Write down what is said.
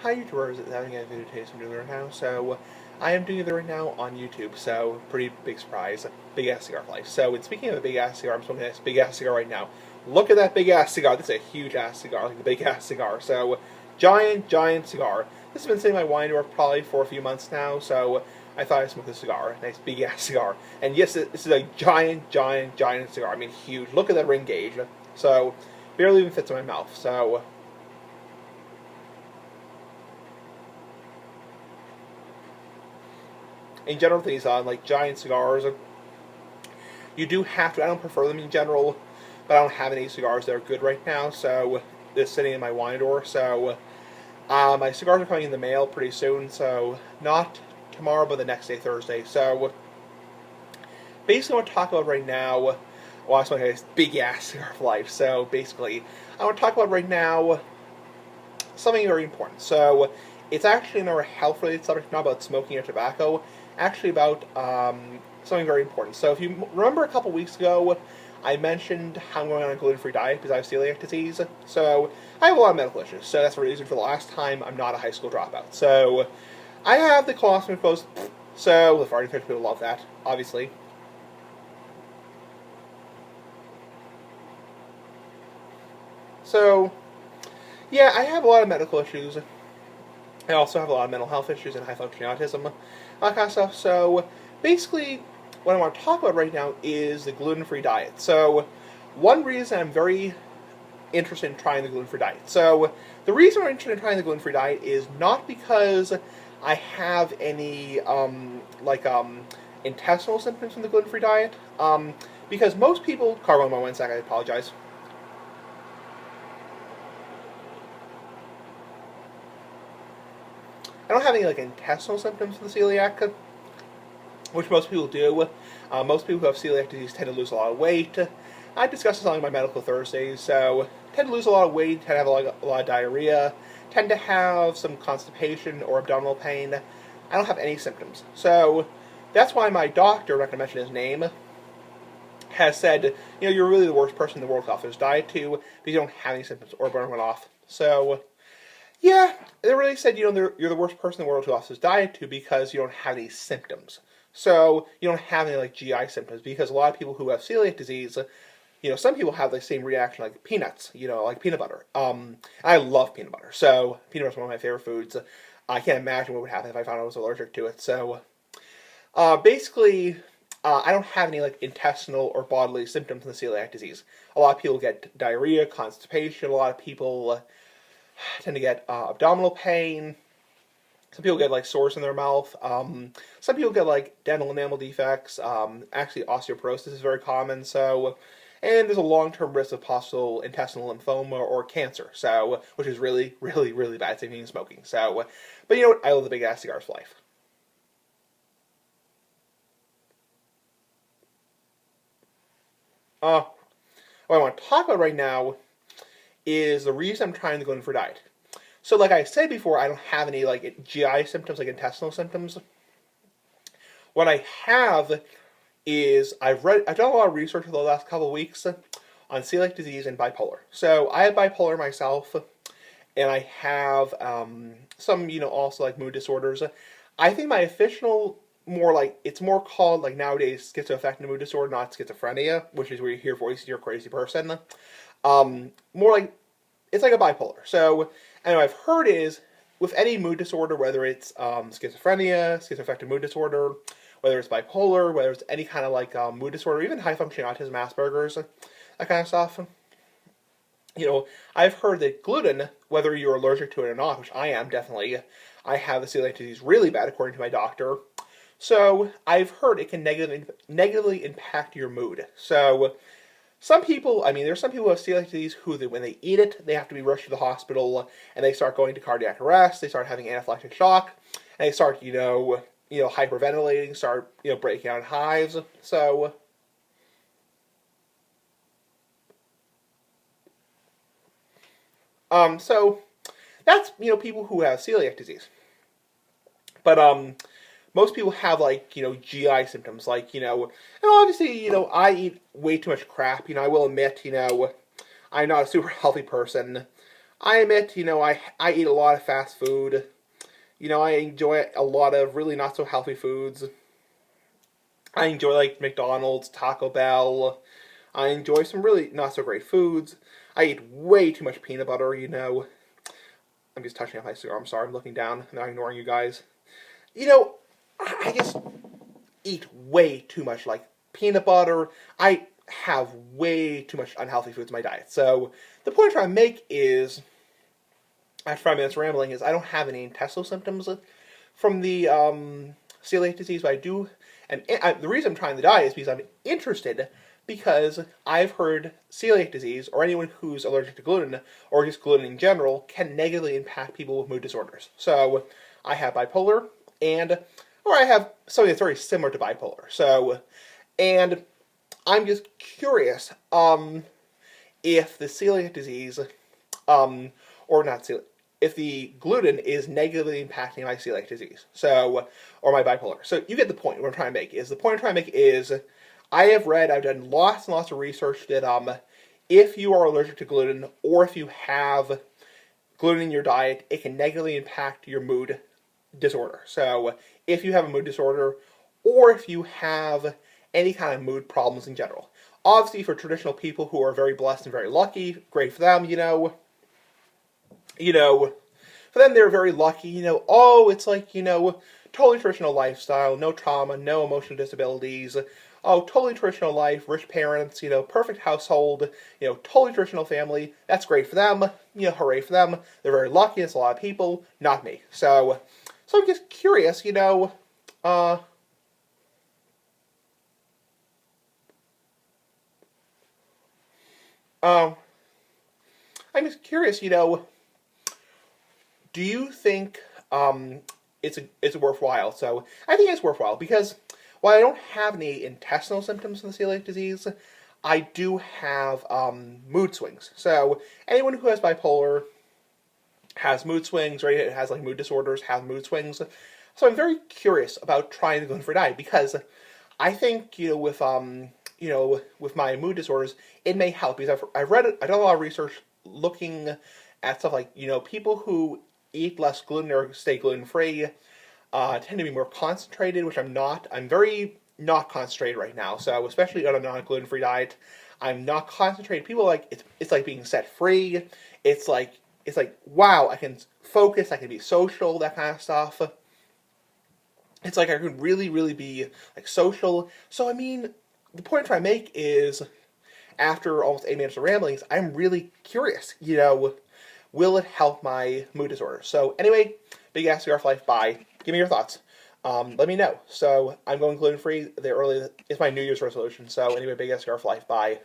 Hi YouTubers, it's having a video today, so I'm doing it right now. So, I am doing it right now on YouTube, so pretty big surprise. Big ass cigar life. So, and speaking of a big ass cigar, I'm smoking this big ass cigar right now. Look at that big ass cigar. This is a huge ass cigar, like the big ass cigar. So, giant cigar. This has been sitting in my wine door probably for a few months now, so I thought I'd smoke this cigar. Nice big ass cigar. And yes, this is a giant cigar. I mean, huge. Look at that ring gauge. So, barely even fits in my mouth. So, in general, these like giant cigars, you do have to. I don't prefer them in general, but I don't have any cigars that are good right now. So this is sitting in my wine door. So my cigars are coming in the mail pretty soon. So not tomorrow, but the next day, Thursday. So basically, what I want to talk about right now. Well, I'm smoking this big ass cigar of life. So basically, I want to talk about right now something very important. So it's actually another health-related subject, not about smoking or tobacco. Actually, about something very important. So if you remember a couple weeks ago, I mentioned how I'm going on a gluten-free diet because I have celiac disease. So I have a lot of medical issues. So that's the reason for the last time I'm not a high school dropout. So I have the colostomy closed. So the farting people love that, obviously. So yeah, I have a lot of medical issues. I also have a lot of mental health issues and high functioning autism, that kind of stuff. So basically, what I want to talk about right now is the gluten-free diet. So one reason I'm very interested in trying the gluten-free diet. So the reason I'm interested in trying the gluten-free diet is not because I have any intestinal symptoms from the gluten-free diet. Because most people, Carl, 1 second, I apologize. I don't have any like intestinal symptoms of the celiac, which most people do. Most people who have celiac disease tend to lose a lot of weight. I discuss this on my medical Thursdays. So tend to lose a lot of weight, tend to have a lot of diarrhea, tend to have some constipation or abdominal pain. I don't have any symptoms. So that's why my doctor, I'm not going to mention his name, has said, you're really the worst person in the world to offer this diet to because you don't have any symptoms or burn one off. So yeah, they really said, you're the worst person in the world to offer this diet to because you don't have any symptoms. So you don't have any like GI symptoms because a lot of people who have celiac disease, some people have the same reaction like peanuts, like peanut butter. I love peanut butter. So peanut butter is one of my favorite foods. I can't imagine what would happen if I found I was allergic to it. So basically, I don't have any like intestinal or bodily symptoms in the celiac disease. A lot of people get diarrhea, constipation. A lot of people tend to get abdominal pain. Some people get like sores in their mouth. Some people get like dental enamel defects. Actually, osteoporosis is very common. So, and there's a long-term risk of possible intestinal lymphoma or cancer. So, which is really bad. Same thing as smoking. So, but you know what? I love the big ass cigars for life. What I want to talk about right now is the reason I'm trying to go in for diet. So like I said before, I don't have any like GI symptoms, like intestinal symptoms. What I have is I've done a lot of research for the last couple of weeks on celiac disease and bipolar. So I have bipolar myself, and I have some, also like mood disorders. I think my official it's more called like nowadays schizoaffective mood disorder, not schizophrenia, which is where you hear voices, you're a crazy person. More like it's like a bipolar. So, and what I've heard is with any mood disorder, whether it's schizophrenia, schizoaffective mood disorder, whether it's bipolar, whether it's any kind of like mood disorder, even high functioning autism, Asperger's, that kind of stuff. I've heard that gluten, whether you're allergic to it or not, which I am definitely, I have the celiac disease really bad according to my doctor. So I've heard it can negatively impact your mood. So some people, there's some people who have celiac disease who, when they eat it, they have to be rushed to the hospital, and they start going to cardiac arrest, they start having anaphylactic shock, and they start, hyperventilating, start, breaking out in hives. So that's, people who have celiac disease. But, most people have like, GI symptoms, like, and obviously, I eat way too much crap. I will admit, I'm not a super healthy person. I admit, I eat a lot of fast food. I enjoy a lot of really not so healthy foods. I enjoy like McDonald's, Taco Bell. I enjoy some really not so great foods. I eat way too much peanut butter. I'm just touching off my cigar. I'm sorry, I'm looking down, not ignoring you guys. You know, I just eat way too much like peanut butter. I have way too much unhealthy foods in my diet. So the point I'm trying to make is, after 5 minutes rambling, is I don't have any intestinal symptoms from the celiac disease, but I do. And the reason I'm trying the diet is because I'm interested, because I've heard celiac disease, or anyone who's allergic to gluten, or just gluten in general, can negatively impact people with mood disorders. So I have bipolar, or I have something that's very similar to bipolar. So, and I'm just curious if the celiac disease, or not celiac, if the gluten is negatively impacting my celiac disease, or my bipolar. So you get the point. What I'm trying to make is, I have read, I've done lots and lots of research that if you are allergic to gluten, or if you have gluten in your diet, it can negatively impact your mood disorder. So if you have a mood disorder, or if you have any kind of mood problems in general. Obviously, for traditional people who are very blessed and very lucky, great for them, for them, they're very lucky, oh, it's like, totally traditional lifestyle, no trauma, no emotional disabilities, oh, totally traditional life, rich parents, perfect household, totally traditional family, that's great for them, hooray for them, they're very lucky, it's a lot of people, not me. So I'm just curious, um, I'm just curious, do you think it's worthwhile? So I think it's worthwhile because while I don't have any intestinal symptoms from the celiac disease, I do have mood swings. So anyone who has bipolar has mood swings, right? It has like mood disorders, has mood swings. So I'm very curious about trying the gluten-free diet because I think with my mood disorders, it may help because I've read it. I've done a lot of research looking at stuff like people who eat less gluten or stay gluten-free tend to be more concentrated, which I'm not. I'm very not concentrated right now. So especially on a non-gluten-free diet, I'm not concentrated. People like it's like being set free. It's like wow, I can focus. I can be social. That kind of stuff. It's like I could really, really be like social. So I mean, the point I'm trying to make is, after almost 8 minutes of ramblings, I'm really curious. Will it help my mood disorder? So anyway, big ass cigar for life. Bye. Give me your thoughts. Let me know. So I'm going gluten free. It's my New Year's resolution. So anyway, big ass cigar for life. Bye.